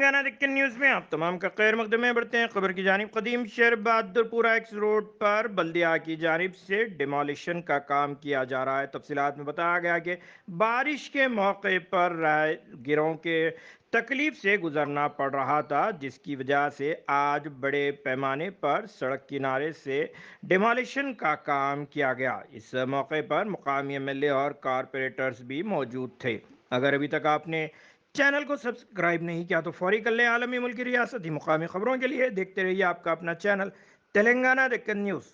तेलंगाना दिक्कत न्यूज़ में आप तमाम का खैर मकदम में बढ़ते हैं। खबर की जानिब कदीम शहर बहादुरपुरा एक्स रोड पर बल्दिया की जानिब से डिमोलिशन का काम किया जा रहा है। तफसीलात में बताया गया कि बारिश के मौके पर राहगीरों के तकलीफ से गुजरना पड़ रहा था, जिसकी वजह से आज बड़े पैमाने पर सड़क किनारे से डिमोलिशन का काम किया गया। इस मौके पर मुकामी एमएलए और कारपोरेटर्स भी मौजूद थे। अगर अभी तक आपने चैनल को सब्सक्राइब नहीं किया तो फौरी कर लें। आलमी मुल्की रियासती मुकामी खबरों के लिए देखते रहिए आपका अपना चैनल तेलंगाना दिक्कत न्यूज़।